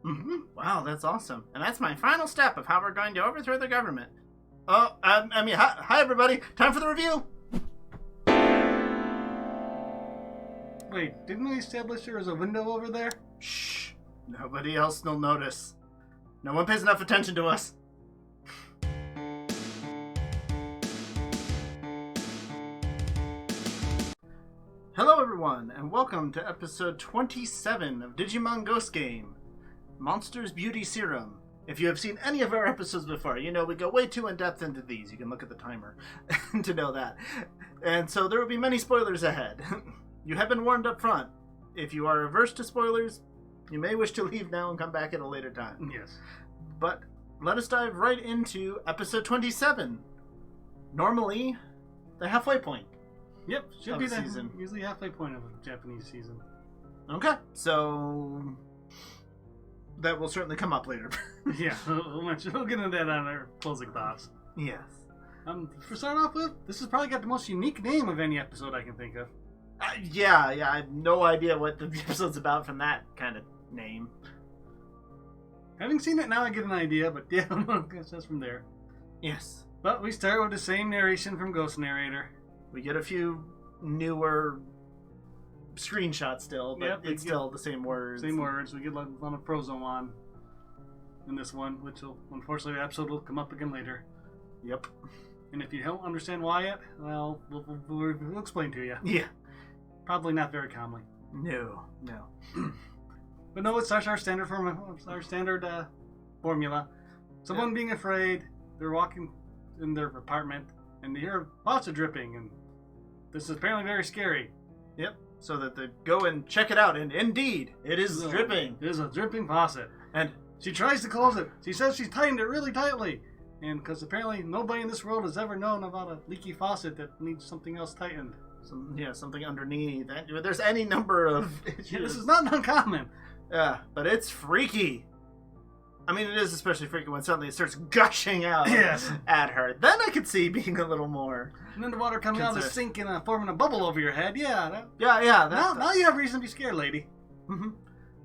Mm-hmm. Wow, that's awesome. And that's my final step of how we're going to overthrow the government. Hi everybody. Time for the review. Wait, didn't we establish there was a window over there? Shh. Nobody else will notice. No one pays enough attention to us. Hello everyone, and welcome to episode 27 of Digimon Ghost Game, Monsters Beauty Serum. If you have seen any of our episodes before, you know we go way too in-depth into these. You can look at the timer to know that. And so there will be many spoilers ahead. You have been warned up front. If you are averse to spoilers, you may wish to leave now and come back at a later time. Yes. But let us dive right into episode 27. Normally, the halfway point. Yep, should Of be the the season. usually halfway point of a Japanese season. Okay, so that will certainly come up later. Yeah, we'll get into that on our closing thoughts. Yes. For start off with, this has probably got the most unique name of any episode I can think of. Yeah, I have no idea what the episode's about from that kind of name. Having seen it now, I get an idea, but yeah, I guess that's from there. Yes. But we start with the same narration from Ghost Narrator. We get a few newer screenshots still, but Yep, it's still the same words. Same words. We get a lot of Prozomon in this one, which will, unfortunately, the episode will come up again later. Yep. And if you don't understand why yet, well, we'll explain to you. Yeah. Probably not very calmly. No. But no, it's our standard formula. Someone being afraid, they're walking in their apartment, and they hear faucet dripping, and this is apparently very scary. Yep. So that they go and check it out, and indeed, it is dripping. It is a dripping faucet. And She tries to close it. She says she's tightened it really tightly. And because apparently nobody in this world has ever known about a leaky faucet that needs something else tightened. something underneath. There's any number of issues. Yeah, this is not uncommon. Yeah, but it's freaky. I mean, it is especially freaky when suddenly it starts gushing out Yes. at her. Then I could see being a little more... And then the water coming out of the sink and forming a bubble over your head. Yeah. Yeah. Now you have reason to be scared, lady. Mm-hmm.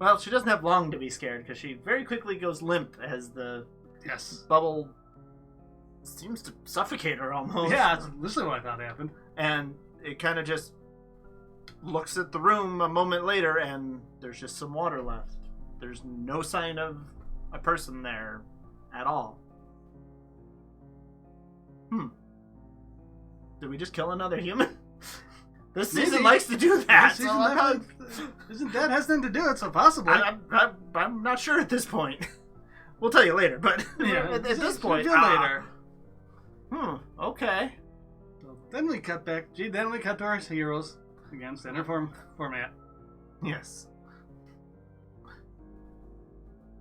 Well, she doesn't have long to be scared, because she very quickly goes limp as the bubble seems to suffocate her almost. Yeah, that's literally what I thought happened. And it kind of just looks at the room a moment later, and there's just some water left. There's no sign of a person there at all. Did we just kill another human? This season Maybe. likes to do that. This season isn't that has nothing to do? It's possible. I'm not sure at this point. We'll tell you later, but Yeah, at this point, later. Okay. So then we cut back. Then we cut to our heroes again, standard format. Yes.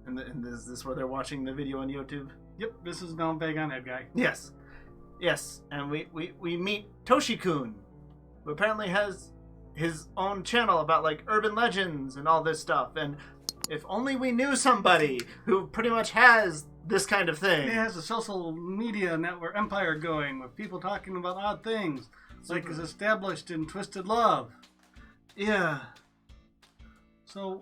And is this where they're watching the video on YouTube? Yep, this is now Bag on Head Guy. Yes. And we meet Toshi-kun, who apparently has his own channel about like urban legends and all this stuff. And if only we knew somebody who pretty much has this kind of thing. He has a social media network empire going with people talking about odd things, like is established in Twisted Love. Yeah. So,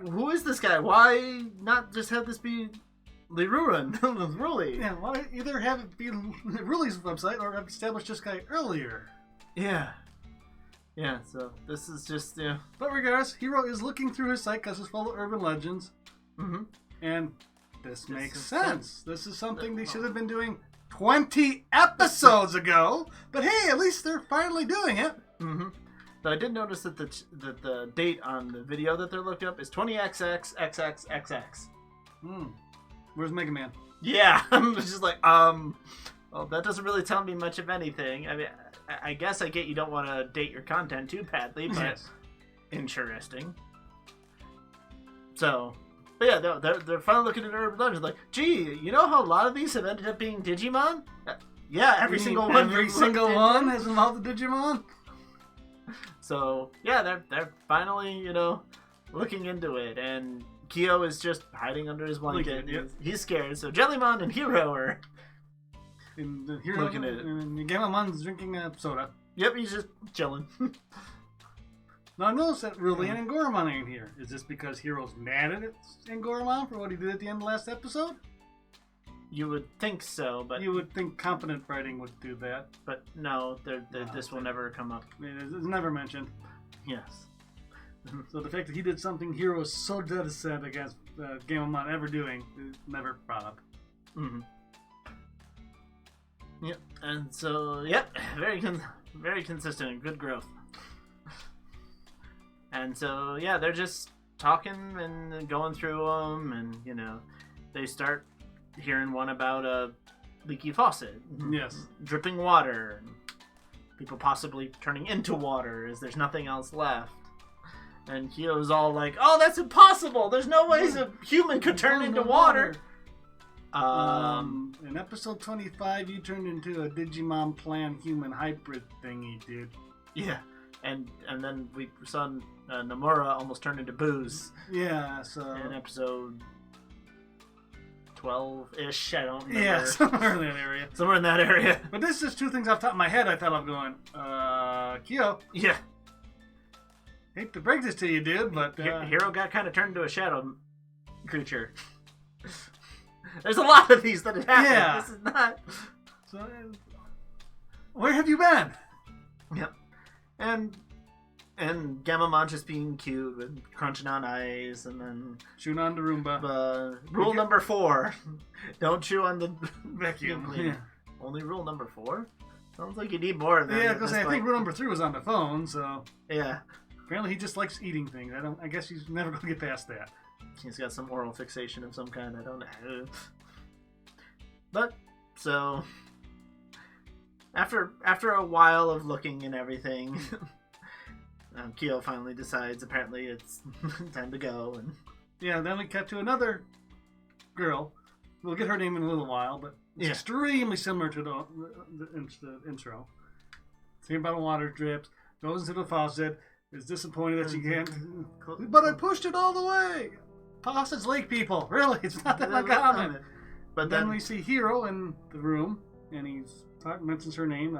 who is this guy? Why not just have this be Liruran with Ruli? yeah, why either have it be Ruli's website or have established this guy earlier? Yeah, so this is just, But regardless, Hero is looking through his site because it's full of urban legends. Mm-hmm. And this makes sense. This is something they should have been doing 20 episodes ago. But hey, at least they're finally doing it. Mm-hmm. But I did notice that the date on the video that they're looking up is 20xxxxxx. Where's Mega Man? Yeah, I'm just like, well, that doesn't really tell me much of anything. I mean, I guess I get you don't want to date your content too badly, but Yes. Interesting. So, but yeah, they're finally looking at urban legends like, gee, you know how a lot of these have ended up being Digimon? Yeah, every single one. Every single one has involved the Digimon? So, yeah, they're finally, looking into it, and Kyo is just hiding under his blanket. Yep. He's scared, so Jellymon and Hero are... And the hero Looking at it. And Gamamon's drinking a soda. Yep, he's just chilling. Now I noticed that Ruli and Angoromon ain't here. Is this because Hero's mad at Angoromon for what he did at the end of last episode? You would think so, but... You would think competent writing would do that. But no, this will never come up. It's never mentioned. Yes. So the fact that he did something Hero is so dead set against Gamamon ever doing is never brought up. Mm-hmm. Yep. And so, very consistent, good growth. And so, yeah, they're just talking and going through them, and, you know, they start hearing one about a leaky faucet. Yes. Dripping water. People possibly turning into water as there's nothing else left. And Kyo's all like, oh, that's impossible! There's no ways a human could turn into water! In episode 25, you turned into a Digimon Plan human hybrid thingy, dude. Yeah. And then we saw Nomura almost turn into booze. Yeah, so... In episode 12-ish, I don't remember. Yeah, somewhere in that area. Somewhere in that area. But this is two things off the top of my head I thought of going, Kyo. Yeah. Hate to break this to you, dude, but... Hero got kind of turned into a shadow creature. There's a lot of these that have happened. Yeah. This is not... So, where have you been? Yep. And Gamamon just being cute and crunching on ice, and then... Chewing on the Roomba. Rule number 4. Don't chew on the Vacuum cleaner. yeah. Only rule number 4? Sounds like you need more than that. Yeah, because I think rule number 3 was on the phone, so... Yeah. Apparently he just likes eating things. I guess he's never going to get past that. He's got some oral fixation of some kind. I don't know. But, so... After a while of looking and everything... Kyo finally decides apparently it's time to go. And yeah, then we cut to another girl. We'll get her name in a little while, but it's extremely similar to the intro. Same about water drips, goes into the faucet, is disappointed that she can't. But I pushed it all the way! Faucet's lake people, really, it's not that uncommon. But then we see Hero in the room, and he mentions her name,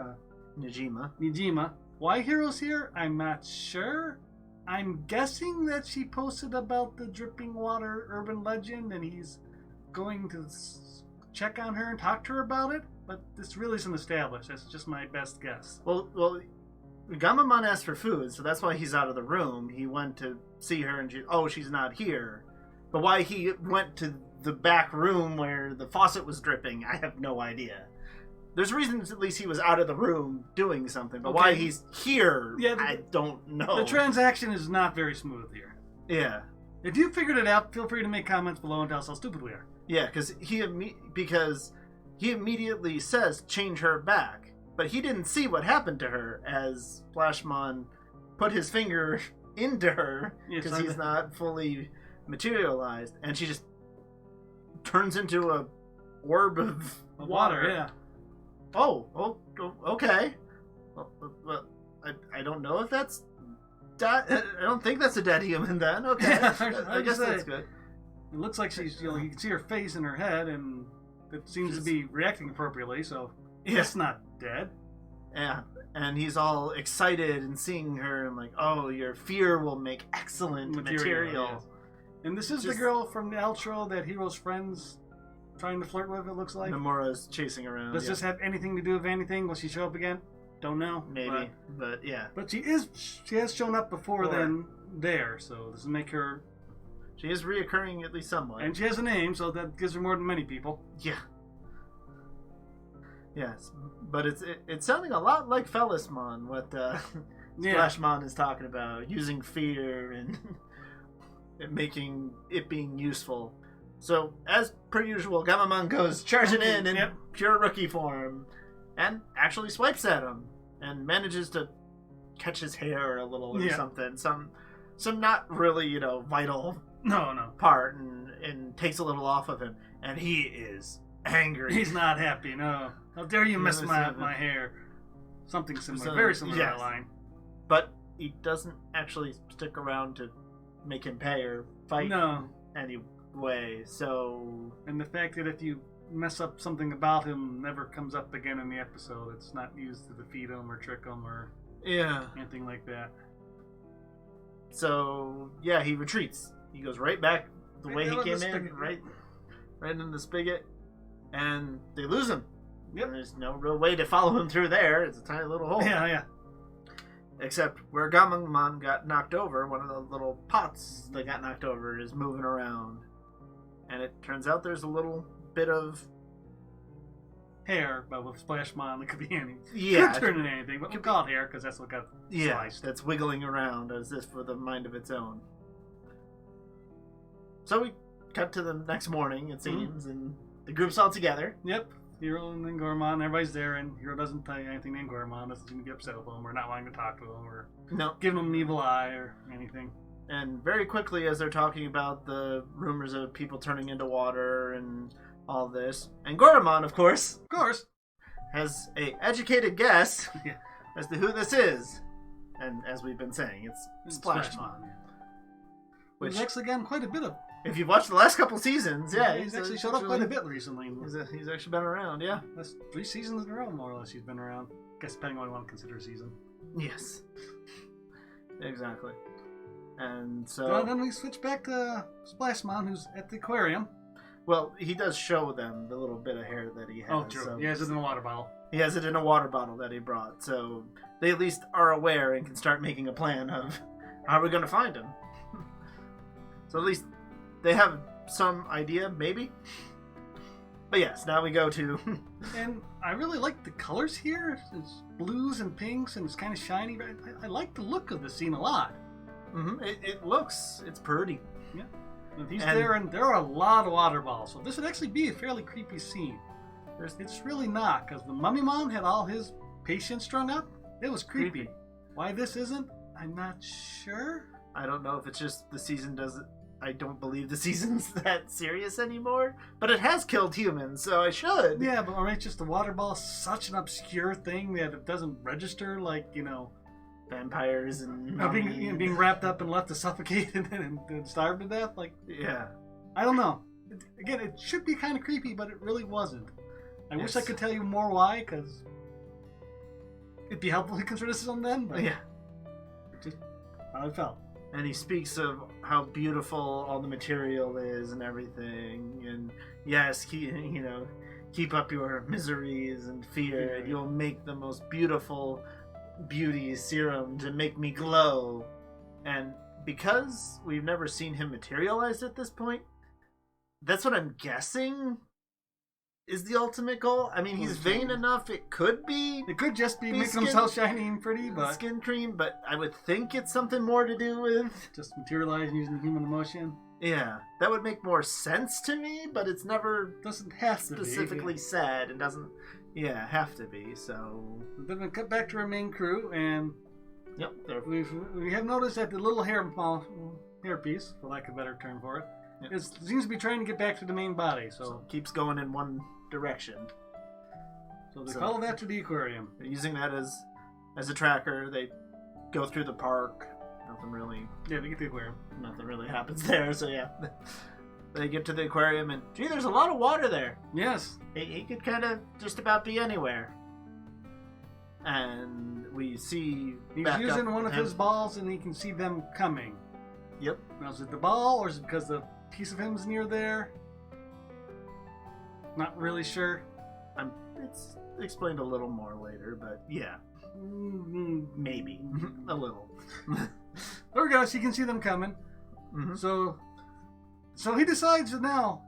Nijima. Why Hero's here? I'm not sure. I'm guessing that she posted about the dripping water urban legend and he's going to check on her and talk to her about it, but this really isn't established. That's just my best guess. Well, Gamamon asked for food, so that's why he's out of the room. He went to see her and she's not here. But why he went to the back room where the faucet was dripping, I have no idea. There's reasons at least he was out of the room doing something, but why he's here, I don't know. The transaction is not very smooth here. Yeah. If you figured it out, feel free to make comments below and tell us how stupid we are. Yeah, because he immediately says, change her back. But he didn't see what happened to her as Flashmon put his finger into her, because he's not fully materialized, and she just turns into a orb of water. Yeah. Oh, okay. Well, I don't know if that's... I don't think that's a dead human then. Okay. Yeah, I guess that's good. It looks like she's, you can see her face in her head, and it seems to be reacting appropriately, so it's not dead. Yeah, and he's all excited and seeing her, and like, oh, your fear will make excellent material. Yes. And this is the girl from the outro that Hero's friends trying to flirt with, it looks like. Nomura's chasing around. Does this have anything to do with anything? Will she show up again? Don't know. Maybe, but yeah. But she has shown up before then there, so this will make her... She is reoccurring at least somewhat. And she has a name, so that gives her more than many people. Yeah. Yes, but it's sounding a lot like Felismon, what Flashmon is talking about, using fear and making it being useful. So, as per usual, Gamamon goes charging in pure rookie form and actually swipes at him and manages to catch his hair a little or something. Some not really, vital part and takes a little off of him. And he is angry. He's not happy, no. How dare you mess my hair? Something similar, very similar to that line. But he doesn't actually stick around to make him pay or fight anyway, so... And the fact that if you mess up something about him never comes up again in the episode. It's not used to defeat him or trick him or anything like that. So, yeah, he retreats. He goes right back the way he down came the in, spigot. right in the spigot, and they lose him. Yep. And there's no real way to follow him through there. It's a tiny little hole. Yeah. Except where Gamamon got knocked over, one of the little pots that got knocked over is moving around. And it turns out there's a little bit of Hair, but with Splashmon, it could be anything. Yeah. Could turn into anything, but we'll call it hair because that's what got sliced. that's wiggling around as if with a mind of its own. So we cut to the next morning, it seems, and the group's all together. Yep. Hero and then Gormon, everybody's there, and Hero doesn't tell you anything named Gormon, doesn't seem to get upset with him, or not wanting to talk to him, or giving him an evil eye, or anything. And very quickly, as they're talking about the rumors of people turning into water and all this, and Gormon, of course, has a educated guess as to who this is. And as we've been saying, it's Splashmon. Which he's actually gotten quite a bit of. If you've watched the last couple seasons, he's actually showed up quite a bit recently. He's actually been around, yeah. That's 3 seasons in a row, more or less, he's been around. Guess depending on what you want to consider a season. Yes. Exactly. And so... then we switch back to Splashmon, who's at the aquarium. Well, he does show them the little bit of hair that he has. Oh, true. He has it in a water bottle. He has it in a water bottle that he brought, so they at least are aware and can start making a plan of how are we going to find him. So at least they have some idea, maybe. But yes, now we go to... And I really like the colors here. It's blues and pinks, and it's kind of shiny. But I like the look of the scene a lot. Mm-hmm. It's pretty. Yeah. And he's there, and there are a lot of water balls. So this would actually be a fairly creepy scene. It's really not, because when Mummymon had all his patients strung up, it was creepy. Why this isn't, I'm not sure. I don't know if it's just the season doesn't... I don't believe the season's that serious anymore, but it has killed humans, so I should. Yeah, but it's just the water ball is such an obscure thing that it doesn't register, like, vampires and being wrapped up and left to suffocate and starve to death. Like, yeah, I don't know. Again, it should be kind of creepy, but it really wasn't. I wish I could tell you more why, because it'd be helpful to consider this on then. But just how I felt. And he speaks of how beautiful all the material is and everything, and yes, keep up your miseries and fear, and you'll make the most beautiful beauty serum to make me glow. And because we've never seen him materialized at this point, that's what I'm guessing is the ultimate goal. I mean, he's vain enough, it could be. It could just be making himself shiny and pretty, but... Skin cream, but I would think it's something more to do with... Just materializing using human emotion. Yeah, that would make more sense to me, but it's never... Doesn't have to specifically said, and doesn't... Yeah, have to be, so... Then we cut back to our main crew, and... Yep. We have noticed that the little hairpiece, for lack of a better term for it, it seems to be trying to get back to the main body, so keeps going in one direction. So they follow that to the aquarium. They're using that as a tracker. They go through the park. Nothing really... Yeah, they get to the aquarium. Nothing really happens there, so yeah. They get to the aquarium, and gee, there's a lot of water there. Yes. He could kind of just about be anywhere. And we see... He's using one of his balls, and he can see them coming. Yep. Now, is it the ball, or is it because the piece of him's near there? Not really sure. It's explained a little more later, but yeah. Maybe. A little. There we go, so you can see them coming. Mm-hmm. So he decides that now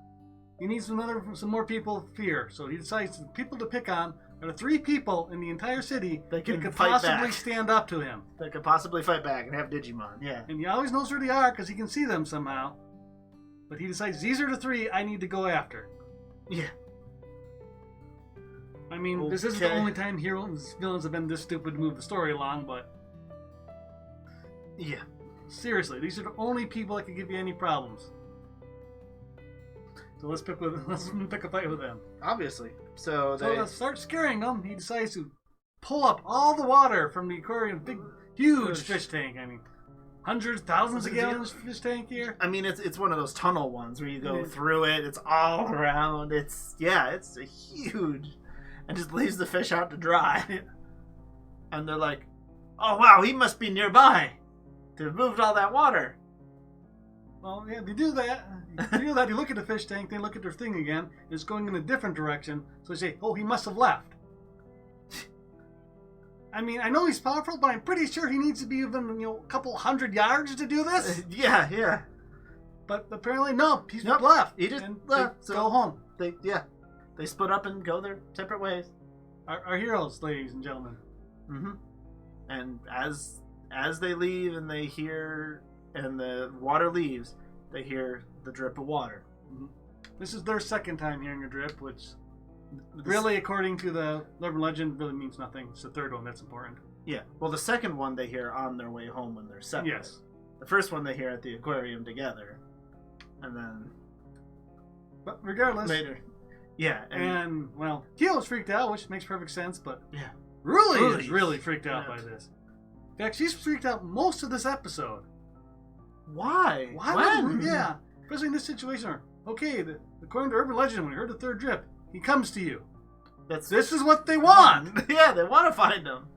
he needs some more people here. So he decides the people to pick on are the 3 people in the entire city that could possibly stand up to him. That could possibly fight back and have Digimon, yeah. And he always knows where they are because he can see them somehow. But he decides these are the 3 I need to go after. Yeah. I mean, this isn't the only time heroes villains have been this stupid to move the story along, but... Yeah. Seriously, these are the only people that can give you any problems. So let's pick a fight with them. Obviously. So to start scaring them, he decides to pull up all the water from the aquarium, big, huge fish tank. I mean, hundreds, thousands of gallons fish tank here. I mean, it's one of those tunnel ones where you go through it. It's all around. It's a huge, and just leaves the fish out to dry. And they're like, "Oh wow, he must be nearby." to have moved all that water. Well, yeah, they do that. You look at the fish tank, they look at their thing again, it's going in a different direction, so they say, oh, he must have left. I mean, I know he's powerful, but I'm pretty sure he needs to be even, a couple 100 yards to do this. Yeah. But apparently, no, he's left. He just left. So go home. They split up and go their separate ways. Our heroes, ladies and gentlemen. Mm-hmm. And as they leave and they hear, and the water leaves, they hear the drip of water. Mm-hmm. This is their second time hearing a drip, which really, according to the urban legend, really means nothing. It's the third one that's important. Yeah. Well, the second one they hear on their way home when they're separate. Yes. The first one they hear at the aquarium together. And then... But regardless... Later. Yeah. And well, Kyo's freaked out, which makes perfect sense, but... Yeah. Ruli is really freaked out by this. In fact, she's freaked out most of this episode. Why? When? Yeah. Especially in this situation. Okay, according to urban legend, when he heard the third drip, he comes to you. This is what they want. Yeah, they want to find him.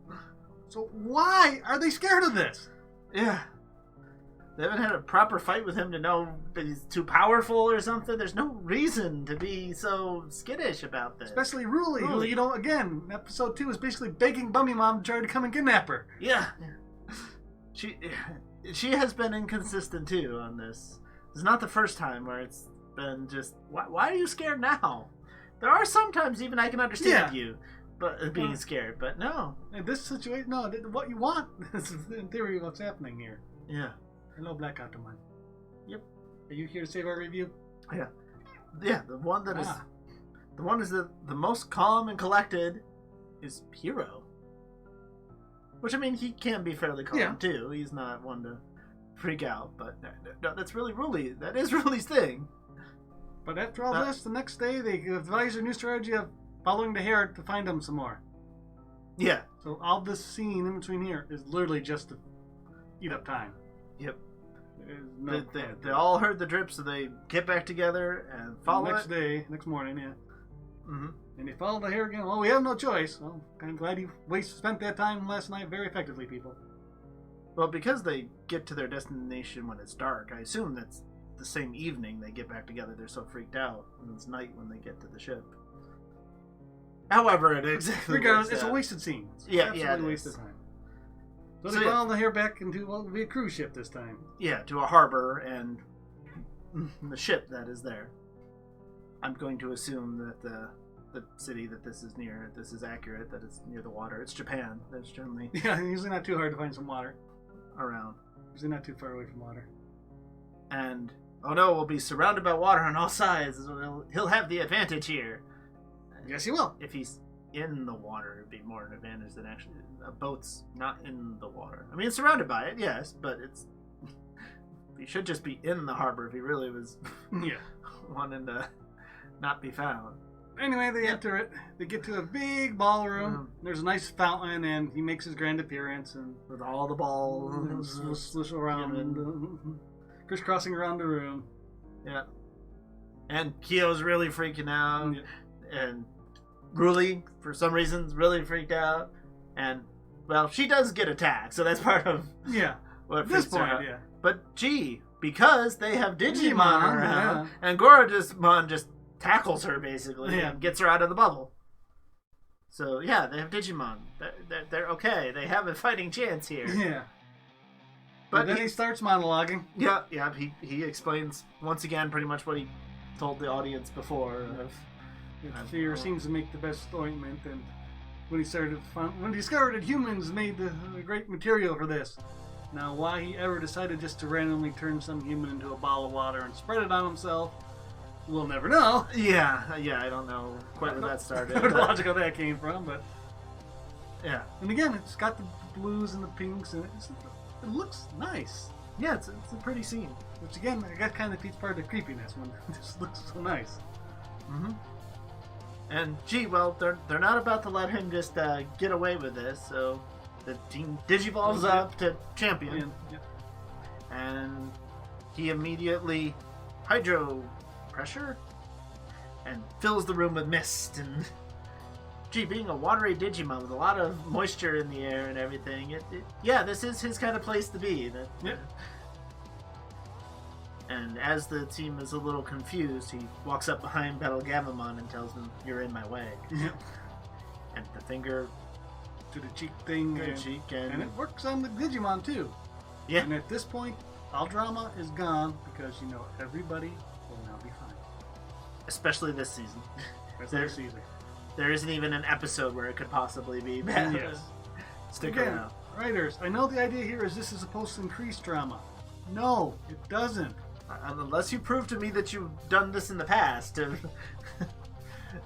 So why are they scared of this? Yeah. They haven't had a proper fight with him to know that he's too powerful or something. There's no reason to be so skittish about this. Especially Ruli, who, again, episode 2 is basically begging Bummy Mom to try to come and kidnap her. Yeah. She has been inconsistent, too, on this. It's not the first time where it's been just, why are you scared now? There are sometimes even I can understand you but being scared, but no. In this situation, no, what you want is in theory what's happening here. Yeah. Hello, Blacktailmon. Yep. Are you here to save our review? Yeah. Yeah, the one is the most calm and collected is Hero. Which, I mean, he can be fairly calm, too. He's not one to freak out, but no, that's really Ruli. That is Ruli's thing. But after all this, the next day, they devise a new strategy of following the hare to find him some more. Yeah. So all this scene in between here is literally just to eat up time. Yep. No they all heard the drip, so they get back together and follow next morning, yeah. Mm-hmm. And they follow the hare again. Well, we have no choice. Well, I'm glad you spent that time last night very effectively, people. Well, because they get to their destination when it's dark, I assume that's the same evening they get back together. They're so freaked out, and it's night when they get to the ship. However, it exactly regardless, it's a wasted scene. It's a wasted time. So they follow the hare back into what will be a cruise ship this time. Yeah, to a harbor and the ship that is there. I'm going to assume that the city that this is near, this is accurate, that it's near the water. It's Japan. There's generally... Yeah, usually not too hard to find some water. Around. Usually not too far away from water. And, oh no, we'll be surrounded by water on all sides. He'll have the advantage here. Yes, he will. If he's in the water, it'd be more an advantage than actually... A boat's not in the water. I mean, it's surrounded by it, yes, but it's... He should just be in the harbor if he really was wanting to not be found. Anyway, they enter it. They get to a big ballroom. There's a nice fountain, and he makes his grand appearance. And with all the balls swish around, crisscrossing around the room. Yeah. And Kyo's really freaking out. Yeah. And Ruli, for some reason, is really freaked out. And, well, she does get attacked, so that's part of what freaks her out. Yeah. But, because they have Digimon around, and Gorodismon just tackles her, basically, and gets her out of the bubble. So, yeah, they have Digimon. They're okay. They have a fighting chance here. Yeah. But then he starts monologuing. Yeah, he explains, once again, pretty much what he told the audience before. Fear seems to make the best ointment, and when he discovered that humans made the great material for this. Now, why he ever decided just to randomly turn some human into a ball of water and spread it on himself, we'll never know. Yeah, I don't know quite where that started. The logic of that came from, but... Yeah. And again, it's got the blues and the pinks, and it looks nice. Yeah, it's a pretty scene. Which, again, I got kind of piece part of the creepiness when it just looks so nice. Mm-hmm. And, well, they're not about to let him just get away with this, so the team digivolves up to champion. Yeah. And he immediately hydro pressure and fills the room with mist, and being a watery Digimon with a lot of moisture in the air and everything, yeah, this is his kind of place to be. Yep. And as the team is a little confused, he walks up behind Blacktailmon and tells them, "You're in my way." Yep. And the finger To the cheek thing. to the cheek, And it works on the Digimon too. yeah. And at this point, all drama is gone because everybody will now be fine. Especially this season. That's There- their season. There isn't even an episode where it could possibly be bad. Yes. Stick Again, around. writers, I know the idea here is this is supposed to increase drama. No, it doesn't. Unless you prove to me that you've done this in the past,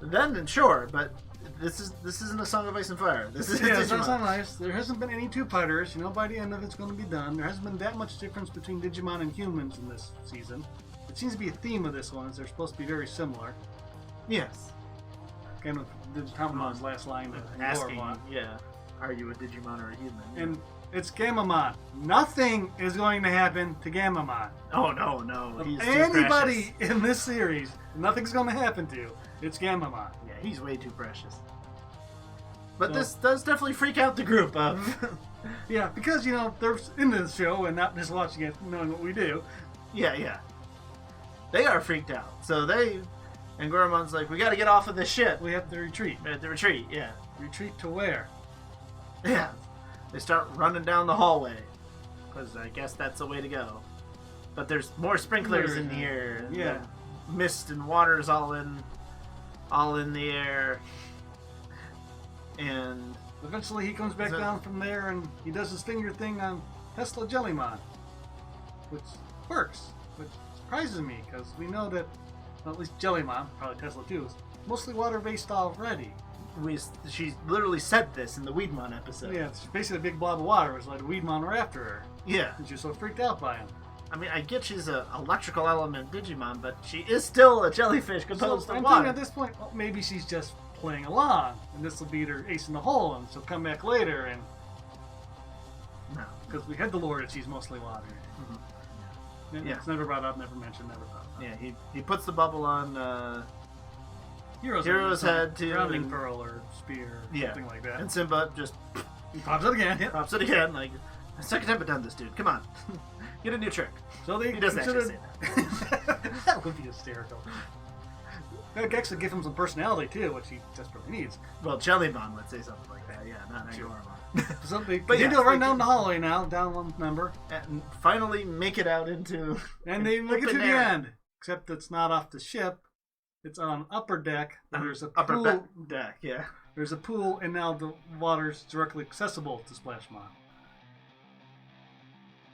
then sure. But this isn't a Song of Ice and Fire. This is Yeah, it's Digimon. not nice. There hasn't been any two-parters. By the end of it's going to be done. There hasn't been that much difference between Digimon and humans in this season. It seems to be a theme of this one, is they're supposed to be very similar. Yes. Kind of the Taman's last line to Asking, Goramon. yeah, are you a Digimon or a human? And it's Gammamon. Nothing is going to happen to Gammamon. oh no, Of he's too anybody precious. in this series, nothing's going to happen to. It's Gammamon. Yeah, he's way too precious. But So- this does definitely freak out the group of. Yeah, because they're in the show and not just watching it, knowing what we do. yeah. They are freaked out. So and Goramon's like, we got to get off of this ship. We have to retreat. At the retreat, yeah. Retreat to where? Yeah. They start running down the hallway. Because I guess that's the way to go. But there's more sprinklers in the air. And Yeah. the mist and water's all in the air. And Eventually he comes back Is that- down from there and he does his finger thing on Tesla Jellymon. Which works. Which surprises me because we know that, well, at least Jellymon, probably Tesla too, is mostly water-based already. she literally said this in the Weedmon episode. Yeah, it's basically a big blob of water. It's like a Weedmon were after her. Yeah. And she's so freaked out by him. I mean, I get she's an electrical element Digimon, but she is still a jellyfish composed So of I'm water. thinking at this point, well, maybe she's just playing along, and this will be her ace in the hole, and she'll come back later, and No. because we had the lore that she's mostly water. Yeah. It's never brought up, never mentioned, never thought about. Yeah, he puts the bubble on Hero's head, too, Grounding and- pearl or spear, Yeah. something like that. and Simba just He pops it again. Yep. drops it again. Like, second time I've done this, dude. Come on, get a new trick. So they He doesn't actually say that. That would be hysterical. That actually give him some personality too, which he desperately needs. Well, Jellymon would say something like that. Yeah, not Angoromon. So they But continue yeah, to run they down do- the hallway now, down one member, And finally make it out into. and they make it to open the air. end. Except it's not off the ship; it's on upper deck. And there's a upper pool. deck. Yeah. There's a pool, and now the water's directly accessible to Splashmon.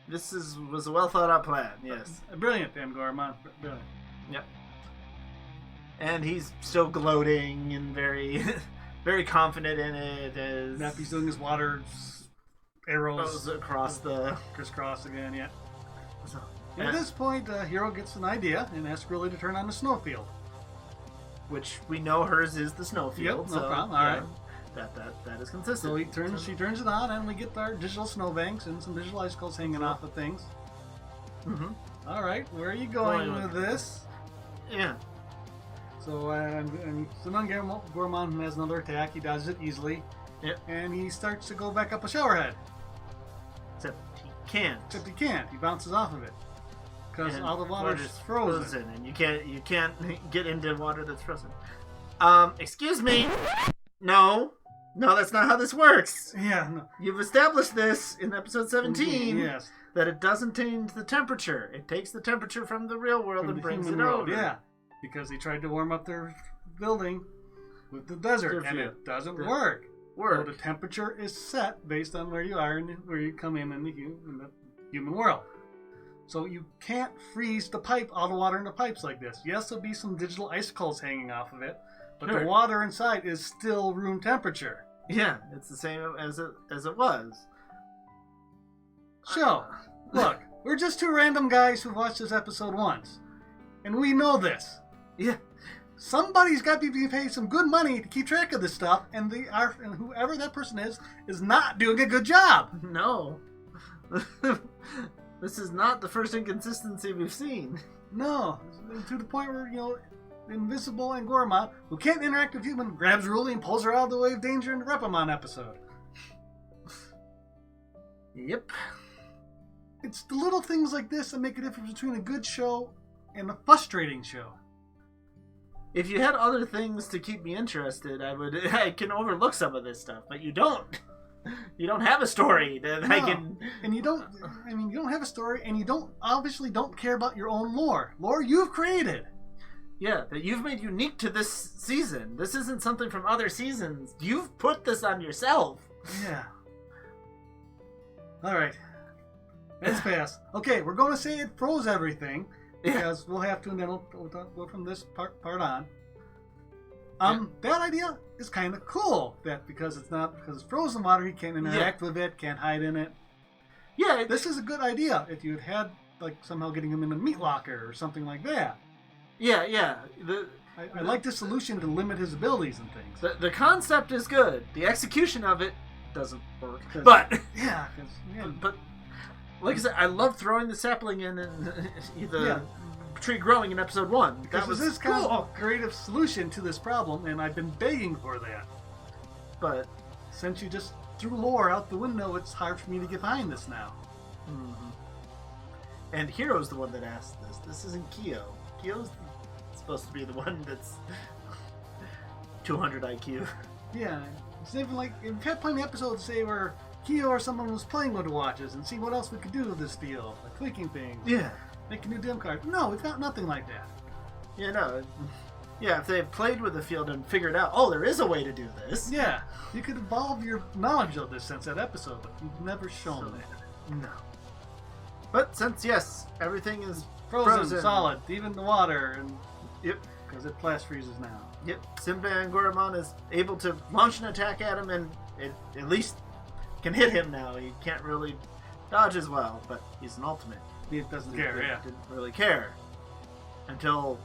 This was a well thought out plan. Yes. Brilliant, damn Goramon. Brilliant. Yep. And he's still gloating and very, very confident in it as Nappy's doing his water arrows goes across the. crisscross again. Yeah. So, And at this point, Hero gets an idea and asks Ruli to turn on the snowfield. which we know hers is the snowfield. Yep, no so, problem. yeah, All right. That is consistent. So she turns it on, and we get our digital snowbanks and some digital icicles hanging off of things. Mm-hmm. All right, where are you going Going with with this? Yeah. So, and Sunan Gormon has another attack. He does it easily. Yep. And he starts to go back up a shower head. Except he can't. Except he can't. He bounces off of it. Because And all the water's water's frozen. and you can't get into water that's frozen. Excuse me. No, that's not how this works. Yeah, no. You've established this in episode 17 Yes. that it doesn't change the temperature. It takes the temperature from the real world From and the brings it human world, over. yeah. Because they tried to warm up their building with the desert, and Different. it doesn't Yeah. work. So Work. the temperature is set based on where you are and where you come in the human world. So you can't freeze the pipe, all the water in the pipes like this. Yes, there'll be some digital icicles hanging off of it, but Sure. the water inside is still room temperature. Yeah, it's the same as it was. So, look, we're just two random guys who watched this episode once, and we know this. Yeah. Somebody's got to be paid some good money to keep track of this stuff, and and whoever that person is not doing a good job. No. This is not the first inconsistency we've seen. No, to the point where invisible Angoromon, who can't interact with human, grabs Ruli and pulls her out of the way of danger in the Repamon episode. Yep. It's the little things like this that make a difference between a good show and a frustrating show. If you had other things to keep me interested, I can overlook some of this stuff, but you don't. You don't have a story that I can... And you don't have a story, and you obviously don't care about your own lore. Lore you've created. Yeah, that you've made unique to this season. This isn't something from other seasons. You've put this on yourself. Yeah. Alright. It's fast. Okay, we're going to say it froze everything. Because we'll have to, and then we'll go from this part on. That idea is kind of cool. That because it's frozen water, he can't interact with it, can't hide in it. Yeah, this is a good idea. If you had like somehow getting him in a meat locker or something like that. Yeah. I like the solution to limit his abilities and things. The concept is good. The execution of it doesn't work. But like I said, I love throwing the sapling in and the tree growing in episode 1. That was this kind of creative solution to this problem, and I've been begging for that. But since you just threw lore out the window, it's hard for me to get behind this now. Mm-hmm. And Hiro's the one that asked this. This isn't Kyo. Kyo's supposed to be the one that's 200 IQ. Yeah, it's even like we've had plenty of episodes say where Kyo or someone was playing with the watches and see what else we could do with this field, like tweaking things. Yeah. Make a new dim card. No, we've got nothing like that. Yeah, no. Yeah, if they had played with the field and figured out, oh, there is a way to do this. Yeah, you could evolve your knowledge of this since that episode, but you've never shown that. No. But since, yes, everything is frozen, solid, even the water, and yep, because it blast freezes now. Yep, Simba and Goramon is able to launch an attack at him, and it at least can hit him now. He can't really dodge as well, but he's an ultimate. He doesn't care, yeah. Didn't really care until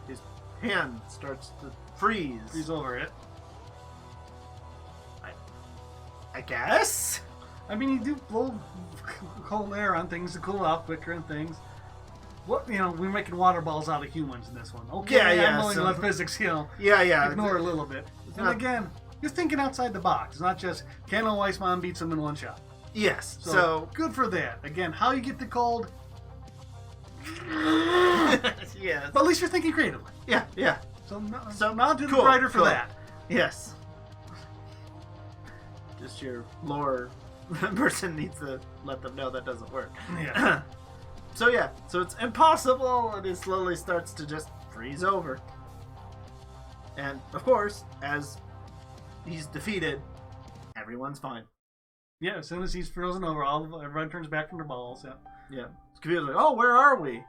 his hand starts to freeze. Freeze over it. I guess? I mean, you do blow cold air on things to cool off quicker and things. What, we're making water balls out of humans in this one. Okay, yeah, I'm willing to let physics, Yeah. Ignore a little bit. And again, you're thinking outside the box. It's not just, can a Weissman beats him in one shot? Yes, so good for that. Again, how you get the cold. Yes. But at least you're thinking creatively. Yeah. So now to the writer for that. Yes. Just your lore person needs to let them know that doesn't work. Yeah. So it's impossible, and it slowly starts to just freeze over. And of course, as he's defeated, everyone's fine. Yeah, as soon as he's frozen over, everyone turns back from their balls. Yeah. It's confused, like, oh, where are we?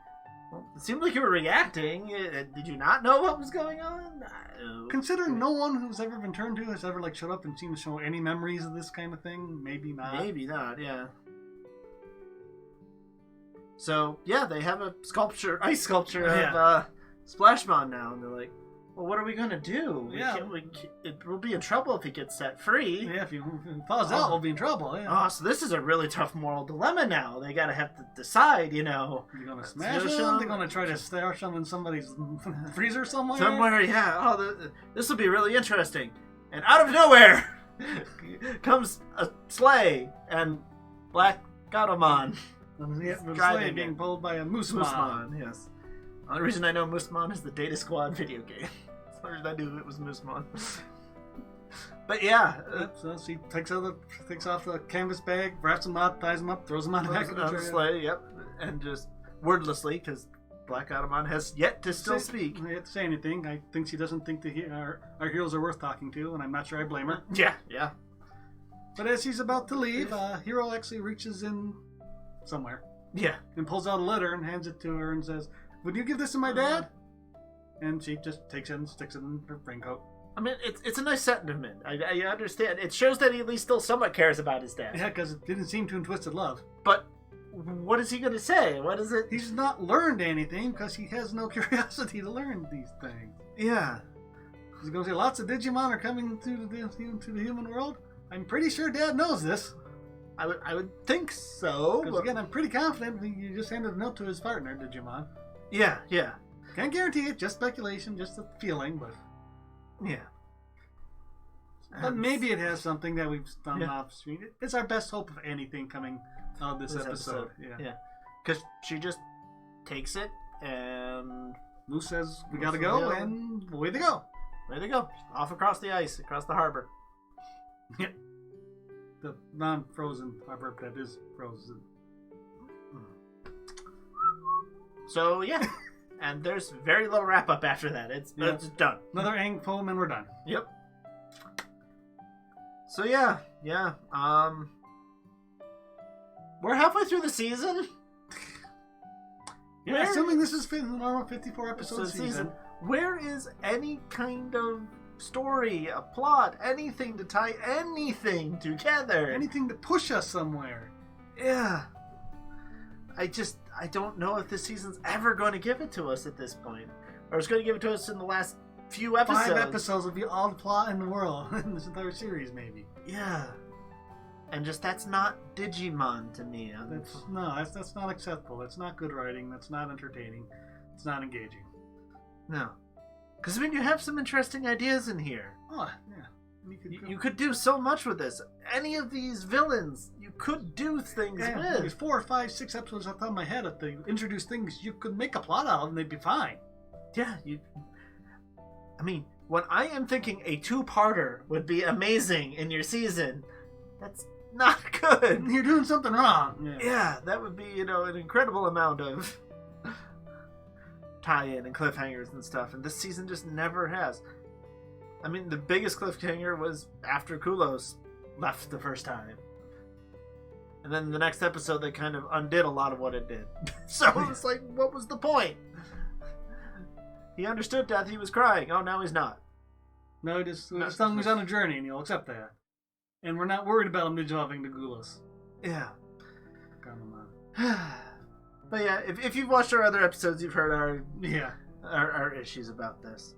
Well, it seemed like you were reacting. Did you not know what was going on? Considering no one who's ever been turned to has ever showed up and seemed to show any memories of this kind of thing, maybe not. Maybe not, yeah. So, yeah, they have a ice sculpture of Splashmon now, and they're like, well, what are we going to do? We'll be in trouble if he gets set free. Yeah, if he falls out, we'll be in trouble. Yeah. Oh, so this is a really tough moral dilemma now. They got to have to decide, You're going to smash him? They're going to try to stash him in somebody's freezer somewhere? Somewhere, yeah. Oh, this will be really interesting. And out of nowhere comes a sleigh and Blacktailmon. The sleigh being pulled by a Moosemon. Yes. The only reason I know Moosemon is the Data Squad video game. That's the only reason I knew it was Moosemon. But yeah. So she takes off the canvas bag, wraps him up, ties him up, throws him on the back of the sleigh, yep. And just wordlessly, because Blacktailmon has yet to still speak. He didn't say anything. I think she doesn't think our heroes are worth talking to, and I'm not sure I blame her. Yeah. But as he's about to leave, Hero actually reaches in somewhere. Yeah. And pulls out a letter and hands it to her and says, would you give this to my dad? And she just takes it and sticks it in her raincoat. I mean, it's a nice sentiment. I understand. It shows that he at least still somewhat cares about his dad. Yeah, because it didn't seem to in Twisted Love. But what is he going to say? What is it? He's not learned anything because he has no curiosity to learn these things. Yeah. He's going to say lots of Digimon are coming to the human world. I'm pretty sure Dad knows this. I would think so. Because again, I'm pretty confident you just handed a note to his partner, Digimon. Yeah. Can't guarantee it. Just speculation, just a feeling, but Yeah. But maybe it has something that we've done off screen. It's our best hope of anything coming out of this episode. Yeah. Because she just takes it and Lou says we gotta go, and away they go. Way they go. Off across the ice, across the harbor. Yeah. The non-frozen harbor that is frozen. So, yeah. And there's very little wrap-up after that. It's done. Another Aang poem and we're done. Yep. So, yeah. We're halfway through the season. Yeah, assuming this is the normal 54 episode season. Where is any kind of story, a plot, anything to tie anything together? Anything to push us somewhere. Yeah. I don't know if this season's ever going to give it to us at this point. Or it's going to give it to us in the last few episodes. 5 episodes will be all the plot in the world. In this entire series, maybe. Yeah. And just, that's not Digimon to me. That's not acceptable. That's not good writing. That's not entertaining. It's not engaging. No. Because, I mean, you have some interesting ideas in here. Oh, yeah. You could do so much with this. Any of these villains, you could do things with. There's 4, 5, 6 episodes off the top of my head. If they introduce things you could make a plot out of, and they'd be fine. Yeah, I mean, when I am thinking a 2-parter would be amazing in your season, that's not good. You're doing something wrong. Yeah, that would be, an incredible amount of tie-in and cliffhangers and stuff, and this season just never has. I mean, the biggest cliffhanger was after Kulos left the first time. And then the next episode, they kind of undid a lot of what it did. So it's like, what was the point? He understood death, he was crying. Oh, now he's not. No, he just telling him he's on a journey, and he'll accept that. And we're not worried about him dissolving to Gulas. Yeah. Come on. But yeah, if you've watched our other episodes, you've heard our issues about this.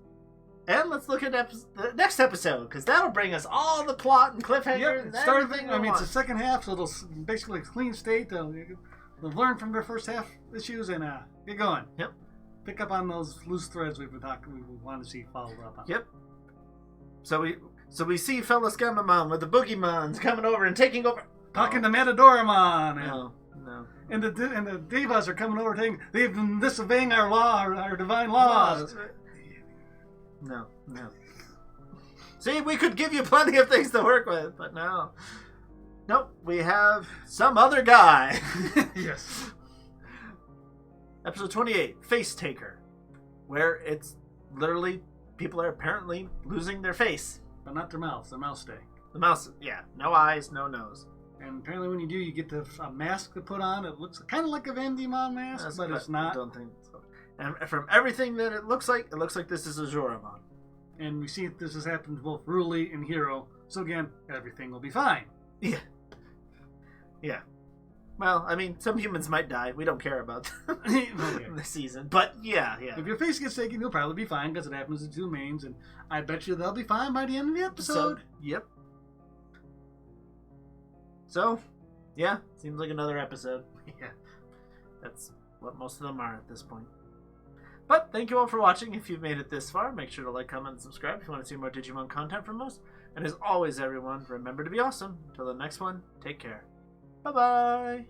And let's look at the next episode, because that'll bring us all the plot and cliffhanger and everything. It's the second half, so it'll basically a clean state. They'll learn from their first half issues and get going. Yep. Pick up on those loose threads we want to see followed up on. Yep. So we see fellow Scamamon with the Boogiemons coming over and taking over. Talking to Metadoramon. No. And the Devas are coming over saying they've been disobeying our law, our divine laws. No. See, we could give you plenty of things to work with, but no. Nope, we have some other guy. Yes. Episode 28, Face Taker, where it's literally people are apparently losing their face. But not their mouths. Their mouths stay. The mouth, yeah. No eyes, no nose. And apparently when you do, you get a mask to put on. It looks kind of like a Van Diemen mask, but it's not. I don't think so. And from everything that it looks like this is a Joramon. And we see this has happened to both Ruli and Hero. So again, everything will be fine. Yeah. Well, I mean, some humans might die. We don't care about them this season. But yeah. If your face gets taken, you'll probably be fine because it happens to 2 mains. And I bet you they'll be fine by the end of the episode. Yep. So, yeah, seems like another episode. Yeah. That's what most of them are at this point. But thank you all for watching. If you've made it this far, make sure to like, comment, and subscribe if you want to see more Digimon content from us. And as always, everyone, remember to be awesome. Until the next one, take care. Bye-bye.